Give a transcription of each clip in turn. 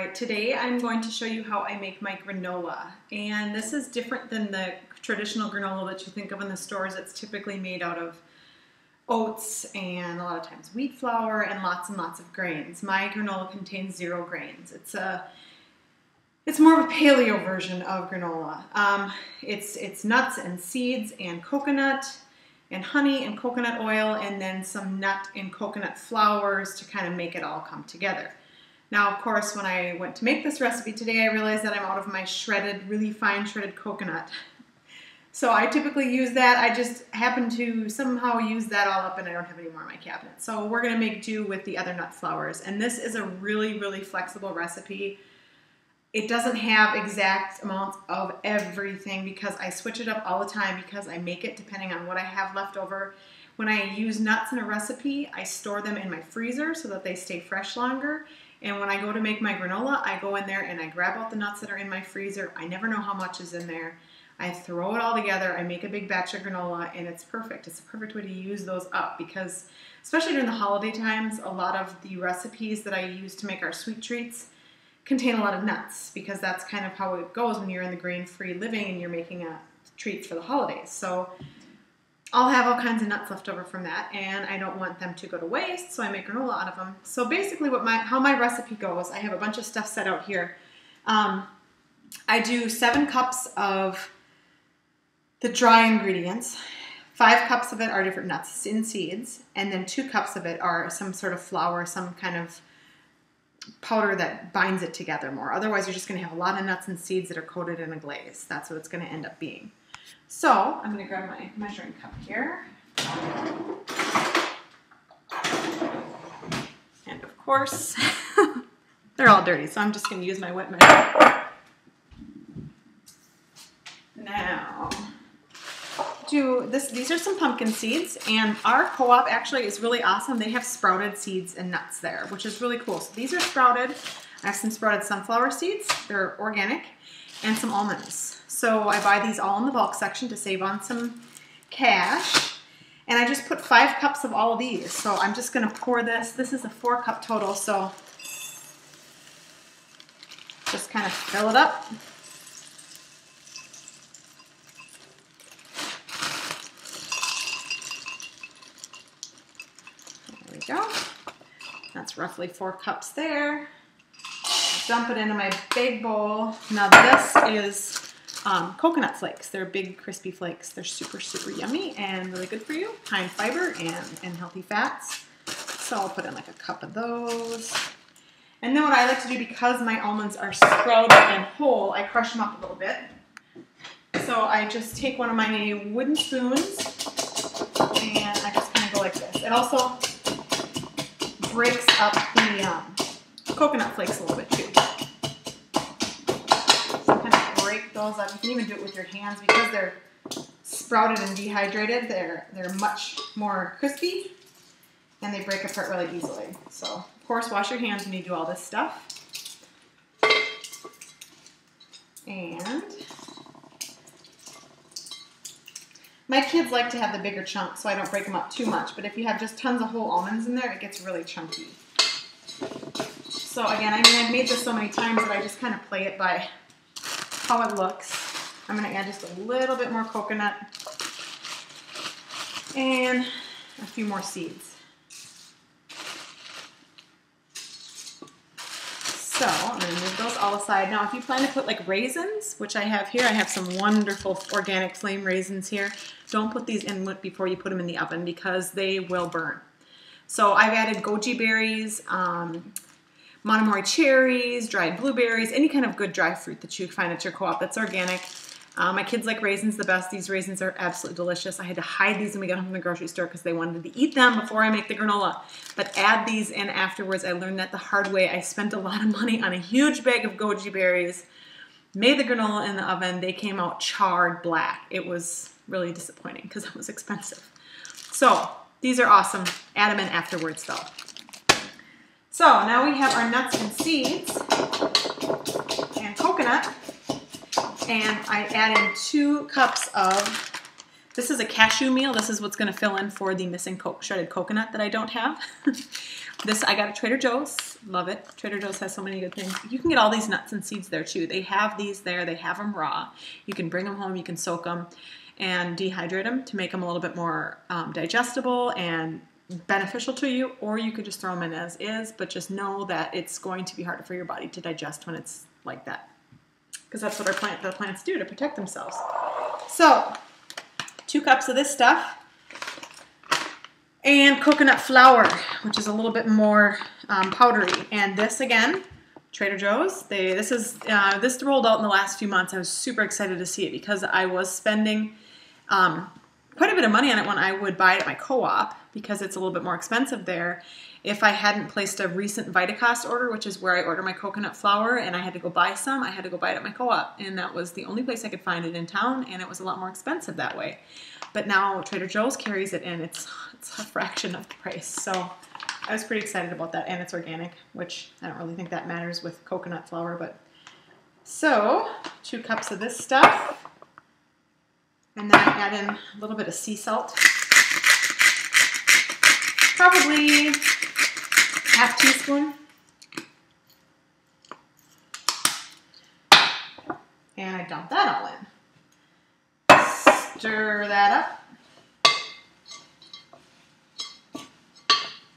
Alright, today I'm going to show you how I make my granola. And this is different than the traditional granola that you think of in the stores. It's typically made out of oats and a lot of times wheat flour and lots of grains. My granola contains 0 grains. It's more of a paleo version of granola. It's nuts and seeds and coconut and honey and coconut oil and then some nut and coconut flours to kind of make it all come together. Now, of course, when I went to make this recipe today, I realized that I'm out of my shredded, really fine shredded coconut. So I typically use that. I just happen to somehow use that all up and I don't have any more in my cabinet. So we're gonna make do with the other nut flours. And this is a really flexible recipe. It doesn't have exact amounts of everything because I switch it up all the time because I make it depending on what I have left over. When I use nuts in a recipe, I store them in my freezer so that they stay fresh longer. And when I go to make my granola, I go in there and I grab out the nuts that are in my freezer. I never know how much is in there. I throw it all together. I make a big batch of granola and it's perfect. It's a perfect way to use those up because especially during the holiday times, a lot of the recipes that I use to make our sweet treats contain a lot of nuts because that's kind of how it goes when you're in the grain-free living and you're making a treat for the holidays. So I'll have all kinds of nuts left over from that and I don't want them to go to waste, so I make granola out of them. So basically how my recipe goes, I have a bunch of stuff set out here. I do 7 cups of the dry ingredients. 5 cups of it are different nuts and seeds, and then 2 cups of it are some sort of flour, some kind of powder that binds it together more. Otherwise, you're just going to have a lot of nuts and seeds that are coated in a glaze. That's what it's going to end up being. So I'm going to grab my measuring cup here. And of course, they're all dirty, so I'm just going to use my wet measure. Now, these are some pumpkin seeds, and our co-op actually is really awesome. They have sprouted seeds and nuts there, which is really cool. So these are sprouted. I have some sprouted sunflower seeds. They're organic, and some almonds. So I buy these all in the bulk section to save on some cash. And I just put 5 cups of all of these. So I'm just going to pour this. This is a 4-cup total, so just kind of fill it up. There we go. That's roughly 4 cups there. Dump it into my big bowl. Now this is coconut flakes. They're big crispy flakes. They're super yummy and really good for you. High in fiber and healthy fats. So I'll put in like a cup of those. And then what I like to do, because my almonds are sprouted and whole, I crush them up a little bit. So I just take one of my wooden spoons and I just kind of go like this. It also breaks up the coconut flakes a little bit too. Break those up. You can even do it with your hands because they're sprouted and dehydrated. They're much more crispy and they break apart really easily. So of course wash your hands when you do all this stuff. And my kids like to have the bigger chunks so I don't break them up too much, but if you have just tons of whole almonds in there, it gets really chunky. So again, I mean, I've made this so many times that I just kind of play it by how it looks. I'm going to add just a little bit more coconut and a few more seeds. So I'm going to move those all aside. Now if you plan to put like raisins, which I have here, I have some wonderful organic flame raisins here. Don't put these in before you put them in the oven because they will burn. So I've added goji berries, Monomori cherries, dried blueberries, any kind of good dry fruit that you find at your co-op that's organic. My kids like raisins the best. These raisins are absolutely delicious. I had to hide these when we got home from the grocery store because they wanted to eat them before I make the granola. But add these in afterwards. I learned that the hard way. I spent a lot of money on a huge bag of goji berries, made the granola in the oven. They came out charred black. It was really disappointing because it was expensive. So these are awesome. Add them in afterwards though. So now we have our nuts and seeds and coconut, and I add in 2 cups of This is a cashew meal. This is what's going to fill in for the missing shredded coconut that I don't have. This I got at Trader Joe's. Love it. Trader Joe's has so many good things. You can get all these nuts and seeds there too. They have these there. They have them raw. You can bring them home. You can soak them and dehydrate them to make them a little bit more digestible and beneficial to you, or you could just throw them in as is, but just know that it's going to be harder for your body to digest when it's like that, because that's what the plants do to protect themselves. So 2 cups of this stuff, and coconut flour, which is a little bit more powdery. And this again, Trader Joe's. This rolled out in the last few months. I was super excited to see it because I was spending quite a bit of money on it when I would buy it at my co-op, because it's a little bit more expensive there. If I hadn't placed a recent Vitacost order, which is where I order my coconut flour, and I had to go buy some, I had to go buy it at my co-op, and that was the only place I could find it in town, and it was a lot more expensive that way. But now Trader Joe's carries it, and it's a fraction of the price. So I was pretty excited about that, and it's organic, which I don't really think that matters with coconut flour. But so 2 cups of this stuff, and then I add in a little bit of sea salt, probably ½ teaspoon, and I dump that all in. Stir that up.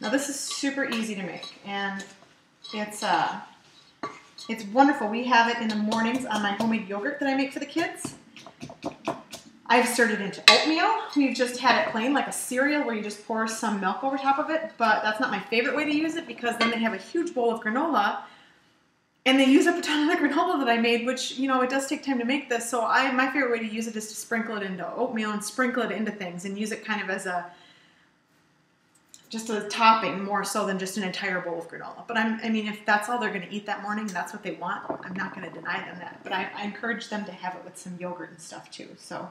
Now this is super easy to make, and it's wonderful. We have it in the mornings on my homemade yogurt that I make for the kids. I've stirred it into oatmeal. We've just had it plain like a cereal where you just pour some milk over top of it, but that's not my favorite way to use it, because then they have a huge bowl of granola and they use up a ton of the granola that I made, which, you know, it does take time to make this. So my favorite way to use it is to sprinkle it into oatmeal and sprinkle it into things and use it kind of as just a topping more so than just an entire bowl of granola. But I mean, if that's all they're going to eat that morning and that's what they want, I'm not going to deny them that. But I encourage them to have it with some yogurt and stuff too. So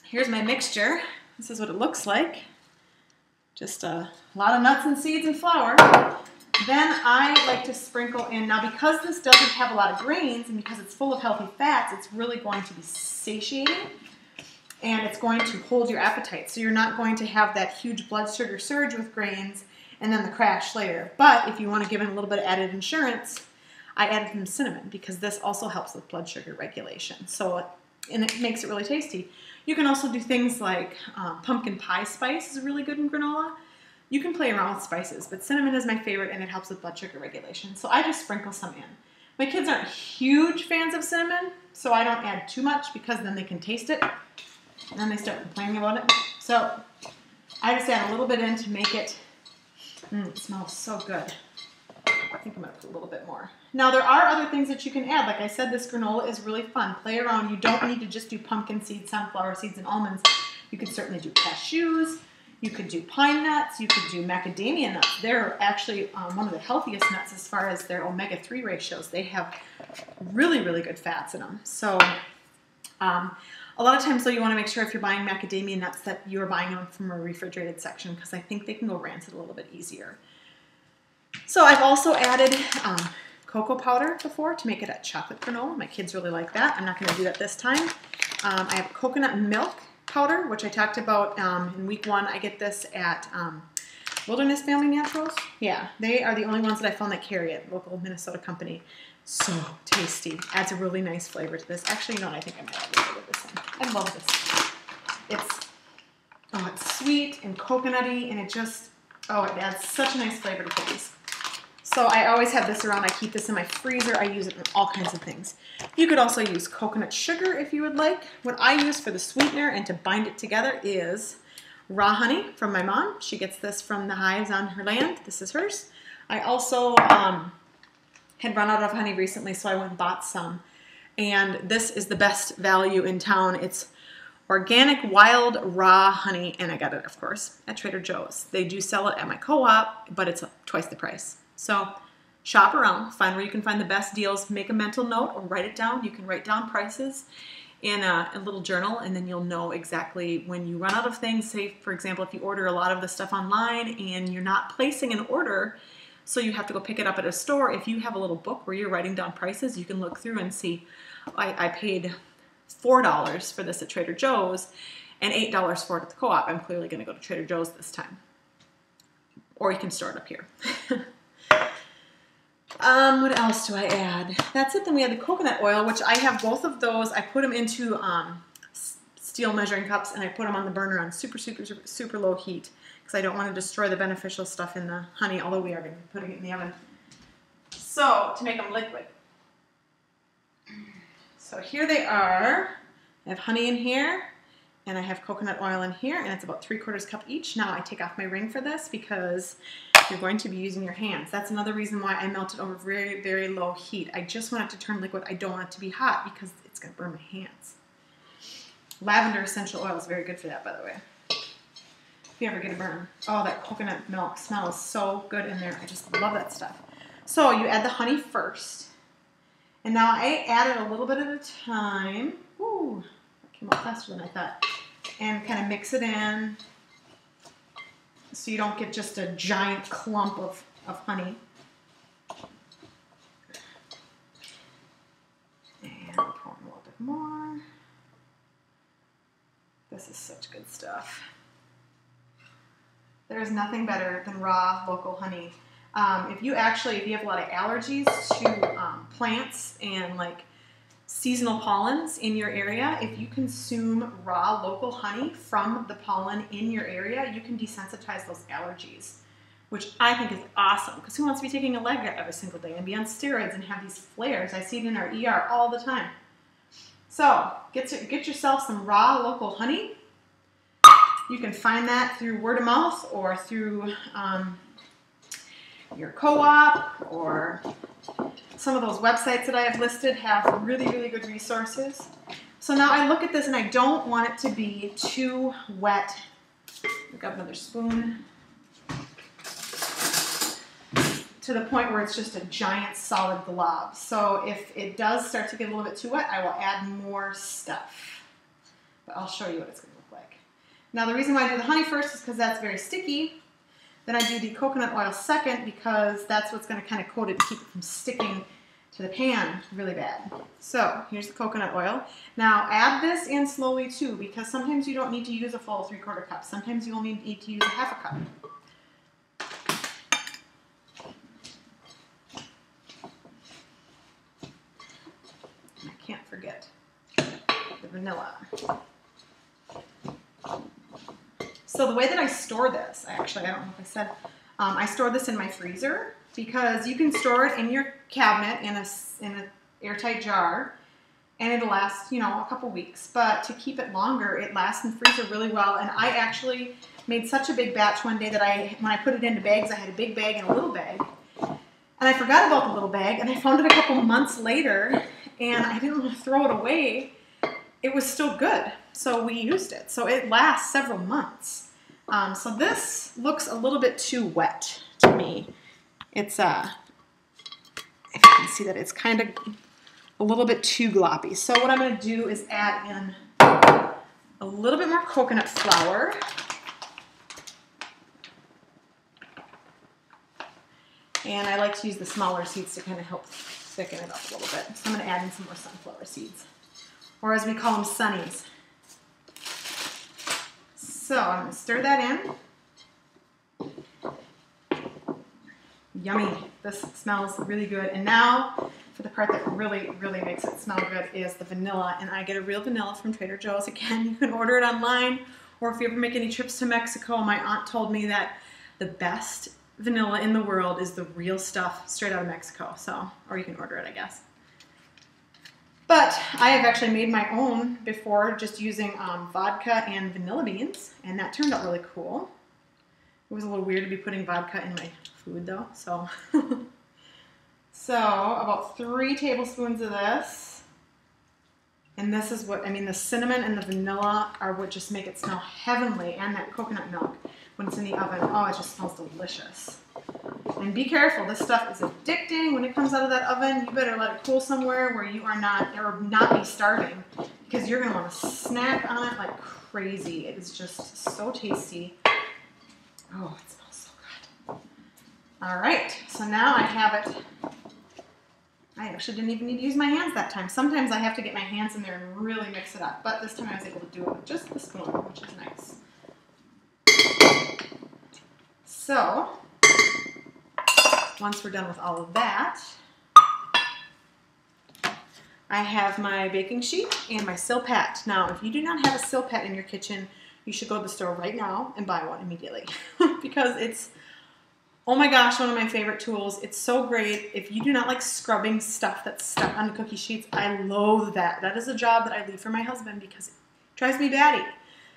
here's my mixture. This is what it looks like. Just a lot of nuts and seeds and flour. Then I like to sprinkle in, now because this doesn't have a lot of grains and because it's full of healthy fats, it's really going to be satiating. And it's going to hold your appetite. So you're not going to have that huge blood sugar surge with grains and then the crash later. But if you want to give it a little bit of added insurance, I added some cinnamon because this also helps with blood sugar regulation. And it makes it really tasty. You can also do things like pumpkin pie spice is really good in granola. You can play around with spices, but cinnamon is my favorite and it helps with blood sugar regulation. So I just sprinkle some in. My kids aren't huge fans of cinnamon, so I don't add too much because then they can taste it. And then they start complaining about it. So I just add a little bit in to make it, it smells so good. I think I'm going to put a little bit more. Now there are other things that you can add. Like I said, this granola is really fun. Play around. You don't need to just do pumpkin seeds, sunflower seeds, and almonds. You could certainly do cashews. You could do pine nuts. You could do macadamia nuts. They're actually one of the healthiest nuts as far as their omega-3 ratios. They have really, really good fats in them. So a lot of times, though, you want to make sure if you're buying macadamia nuts that you're buying them from a refrigerated section, because I think they can go rancid a little bit easier. So I've also added cocoa powder before to make it a chocolate granola. My kids really like that. I'm not going to do that this time. I have coconut milk powder, which I talked about in week 1. I get this at Wilderness Family Naturals. Yeah, they are the only ones that I found that carry it, local Minnesota company. So tasty. Adds a really nice flavor to this. Actually, you know what? I think I might add a little bit of this in. I love this. It's sweet and coconutty, and it adds such a nice flavor to cookies. So I always have this around. I keep this in my freezer. I use it in all kinds of things. You could also use coconut sugar if you would like. What I use for the sweetener and to bind it together is raw honey from my mom. She gets this from the hives on her land. This is hers. I also had run out of honey recently, so I went and bought some. And this is the best value in town. It's organic wild raw honey, and I got it, of course, at Trader Joe's. They do sell it at my co-op, but it's twice the price. So shop around, find where you can find the best deals, make a mental note or write it down. You can write down prices in a little journal, and then you'll know exactly when you run out of things. Say, for example, if you order a lot of the stuff online and you're not placing an order, so you have to go pick it up at a store. If you have a little book where you're writing down prices, you can look through and see, I paid $4 for this at Trader Joe's and $8 for it at the co-op. I'm clearly going to go to Trader Joe's this time. Or you can store it up here. What else do I add? That's it. Then we have the coconut oil, which I have both of those. I put them into steel measuring cups, and I put them on the burner on super, super, super, super low heat because I don't want to destroy the beneficial stuff in the honey, although we are going to be putting it in the oven. So, to make them liquid. So here they are. I have honey in here, and I have coconut oil in here, and it's about 3/4 cup each. Now I take off my ring for this because you're going to be using your hands. That's another reason why I melt it over very, very low heat. I just want it to turn liquid. I don't want it to be hot because it's going to burn my hands. Lavender essential oil is very good for that, by the way. If you ever get a burn. Oh, that coconut milk smells so good in there. I just love that stuff. So you add the honey first. And now I add it a little bit at a time. Ooh, that came out faster than I thought. And kind of mix it in so you don't get just a giant clump of honey. And pour in a little bit more. This is such good stuff. There's nothing better than raw local honey. If you have a lot of allergies to plants and like seasonal pollens in your area, if you consume raw local honey from the pollen in your area, you can desensitize those allergies, which I think is awesome because who wants to be taking a leg every single day and be on steroids and have these flares? I see it in our ER all the time. So get yourself some raw local honey. You can find that through word of mouth or through your co-op, or some of those websites that I have listed have really, really good resources. So now I look at this and I don't want it to be too wet. I've got another spoon. To the point where it's just a giant solid glob. So if it does start to get a little bit too wet, I will add more stuff. But I'll show you what it's going to look like. Now the reason why I do the honey first is because that's very sticky. Then I do the coconut oil second because that's what's going to kind of coat it and keep it from sticking to the pan really bad. So here's the coconut oil. Now add this in slowly too, because sometimes you don't need to use a full 3/4 cup. Sometimes you only need to use a 1/2 cup. I can't forget the vanilla. So the way that I store this, I don't know if I said, I store this in my freezer because you can store it in your cabinet in an airtight jar and it'll last, a couple weeks. But to keep it longer, it lasts in the freezer really well. And I actually made such a big batch one day that when I put it into bags, I had a big bag and a little bag. And I forgot about the little bag and I found it a couple months later and I didn't want to throw it away. It was still good, so we used it. So it lasts several months. So this looks a little bit too wet to me. It's, if you can see that, it's kind of a little bit too gloppy. So what I'm going to do is add in a little bit more coconut flour. And I like to use the smaller seeds to kind of help thicken it up a little bit. So I'm going to add in some more sunflower seeds, or as we call them, sunnies. So I'm going to stir that in. Yummy. This smells really good. And now for the part that really, really makes it smell good is the vanilla. And I get a real vanilla from Trader Joe's. Again, you can order it online, or if you ever make any trips to Mexico, my aunt told me that the best vanilla in the world is the real stuff straight out of Mexico. So, or you can order it, I guess. But I have actually made my own before, just using vodka and vanilla beans, and that turned out really cool. It was a little weird to be putting vodka in my food though, so. So about 3 tablespoons of this. And this is what, the cinnamon and the vanilla are what just make it smell heavenly, and that coconut milk when it's in the oven. Oh, it just smells delicious. And be careful, this stuff is addicting. When it comes out of that oven, you better let it cool somewhere where you are not, or not be starving, because you're gonna wanna snack on it like crazy. It is just so tasty. Oh, it smells so good. All right, so now I have it I actually didn't even need to use my hands that time. Sometimes I have to get my hands in there and really mix it up, but this time I was able to do it with just the spoon, which is nice. So, once we're done with all of that, I have my baking sheet and my Silpat. Now, if you do not have a Silpat in your kitchen, you should go to the store right now and buy one immediately because it's, oh my gosh, one of my favorite tools. It's so great. If you do not like scrubbing stuff that's stuck on the cookie sheets, I loathe that. That is a job that I leave for my husband because it drives me batty.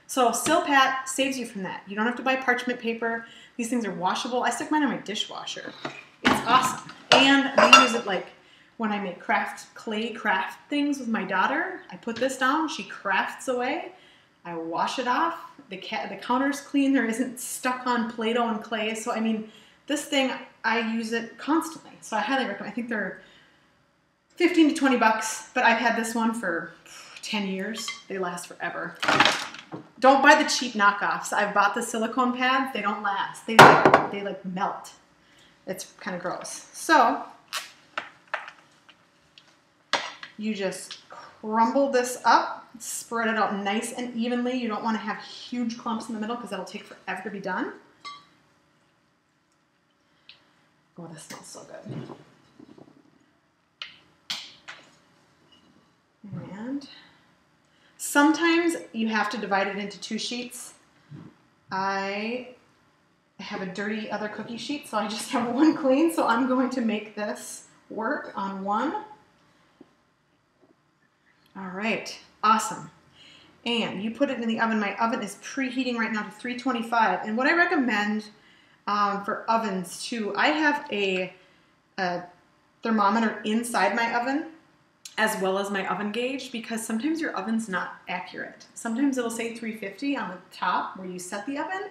So Silpat saves you from that. You don't have to buy parchment paper. These things are washable. I stick mine in my dishwasher. It's awesome. And we use it like when I make clay craft things with my daughter. I put this down. She crafts away. I wash it off. The counter's clean. There isn't stuck on Play-Doh and clay. So, I mean, this thing, I use it constantly. So I highly recommend. I think they're 15 to 20 bucks, but I've had this one for 10 years. They last forever. Don't buy the cheap knockoffs. I've bought the silicone pads. They don't last. They like melt. It's kind of gross. So you just crumble this up, spread it out nice and evenly. You don't want to have huge clumps in the middle because that'll take forever to be done. Oh, this smells so good. And sometimes you have to divide it into 2 sheets. I have a dirty other cookie sheet, so I just have one clean. So I'm going to make this work on one. All right, awesome. And you put it in the oven. My oven is preheating right now to 325. And what I recommend for ovens too, I have a thermometer inside my oven as well as my oven gauge because sometimes your oven's not accurate. Sometimes it'll say 350 on the top where you set the oven.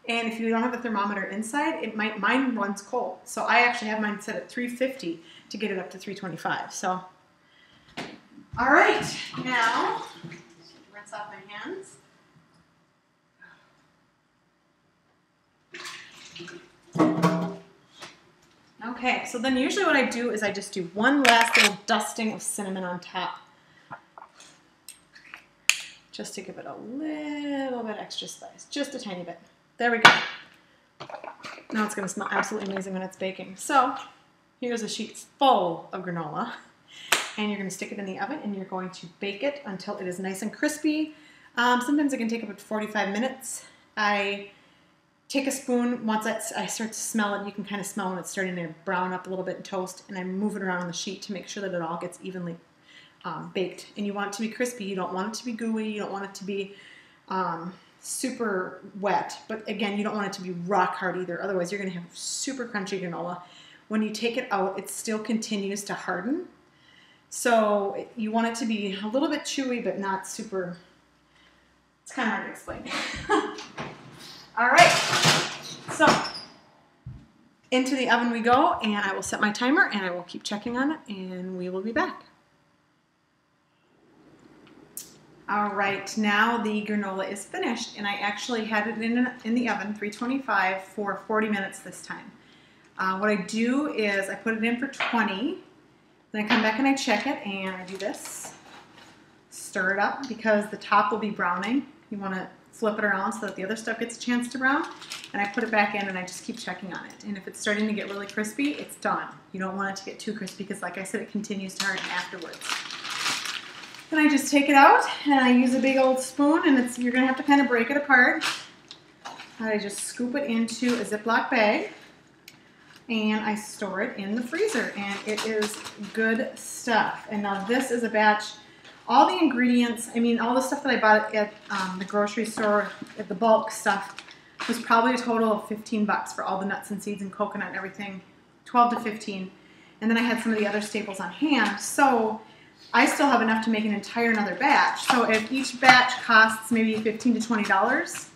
And if you don't have a thermometer inside, mine runs cold. So I actually have mine set at 350 to get it up to 325. So, all right, now rinse off my hands. Okay, so then usually what I do is I just do one last little dusting of cinnamon on top. Just to give it a little bit extra spice, just a tiny bit. There we go. Now it's going to smell absolutely amazing when it's baking. So here's a sheet full of granola. And you're going to stick it in the oven and you're going to bake it until it is nice and crispy. Sometimes it can take up to 45 minutes. I take a spoon, once I start to smell it, you can kind of smell when it's starting to brown up a little bit and toast, and I move it around on the sheet to make sure that it all gets evenly baked. And you want it to be crispy, you don't want it to be gooey, you don't want it to be super wet, but again, you don't want it to be rock hard either, otherwise you're going to have super crunchy granola. When you take it out, it still continues to harden. So you want it to be a little bit chewy, but not super, it's kind of hard to explain. All right, so into the oven we go, and I will set my timer, and I will keep checking on it, and we will be back. All right, now the granola is finished, and I actually had it in the oven, 325, for 40 minutes this time. What I do is I put it in for 20, then I come back and I check it, and I do this. Stir it up because the top will be browning. You want to flip it around so that the other stuff gets a chance to brown. And I put it back in and I just keep checking on it. And if it's starting to get really crispy, it's done. You don't want it to get too crispy because, like I said, it continues to harden afterwards. Then I just take it out and I use a big old spoon, and you're going to have to kind of break it apart. I just scoop it into a Ziploc bag and I store it in the freezer, and it is good stuff. And now this is a batch. All the ingredients, I mean, all the stuff that I bought at the grocery store, at the bulk stuff, was probably a total of 15 bucks for all the nuts and seeds and coconut and everything, 12 to 15. And then I had some of the other staples on hand. So I still have enough to make an entire another batch. So if each batch costs maybe $15 to $20,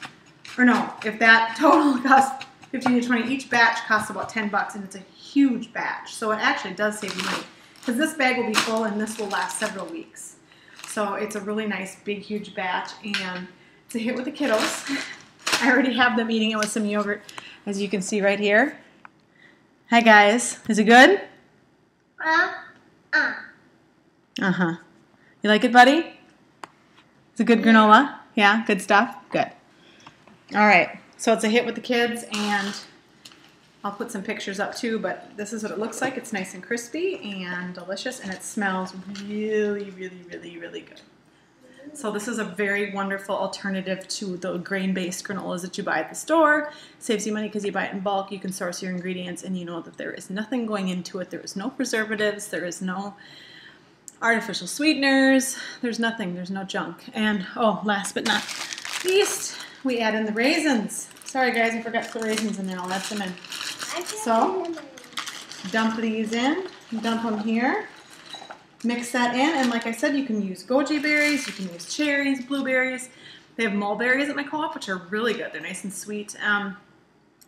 or no, if that total costs 15 to 20, each batch costs about 10 bucks, and it's a huge batch. So it actually does save you money, because this bag will be full and this will last several weeks. So it's a really nice, big, huge batch, and it's a hit with the kiddos. I already have them eating it with some yogurt, as you can see right here. Hi, guys. Is it good? Uh-huh. You like it, buddy? It's a good granola? Yeah, good stuff? Good. All right, so it's a hit with the kids, and I'll put some pictures up too, but this is what it looks like. It's nice and crispy and delicious, and it smells really, really, really, really good. So this is a very wonderful alternative to the grain-based granolas that you buy at the store. Saves you money because you buy it in bulk. You can source your ingredients, and you know that there is nothing going into it. There is no preservatives. There is no artificial sweeteners. There's nothing. There's no junk. And, oh, last but not least, we add in the raisins. Sorry, guys, I forgot the raisins in there. I'll add them in. So, dump these in. Dump them here. Mix that in, and like I said, you can use goji berries, you can use cherries, blueberries. They have mulberries at my co-op, which are really good. They're nice and sweet.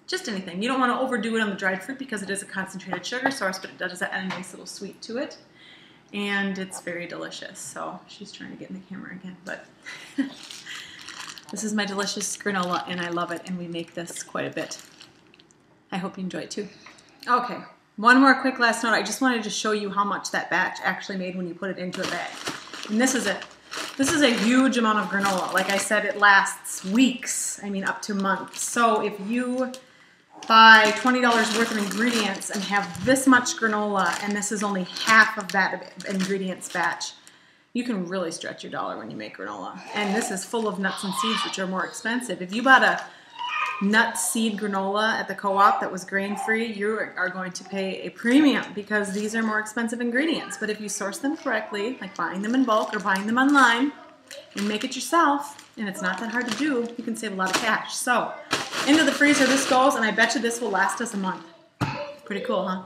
Just anything. You don't want to overdo it on the dried fruit because it is a concentrated sugar source, but it does add a nice little sweet to it. And it's very delicious. So she's trying to get in the camera again, but this is my delicious granola, and I love it, and we make this quite a bit. I hope you enjoy it too. Okay. One more quick last note. I just wanted to show you how much that batch actually made when you put it into a bag. And this is it. This is a huge amount of granola. Like I said, it lasts weeks. I mean, up to months. So if you buy $20 worth of ingredients and have this much granola, and this is only half of that ingredients batch, you can really stretch your dollar when you make granola. And this is full of nuts and seeds, which are more expensive. If you bought a nut seed granola at the co-op that was grain-free, you are going to pay a premium because these are more expensive ingredients. But if you source them correctly, like buying them in bulk or buying them online, and make it yourself, and it's not that hard to do, you can save a lot of cash. So, into the freezer this goes, and I bet you this will last us a month. Pretty cool, huh?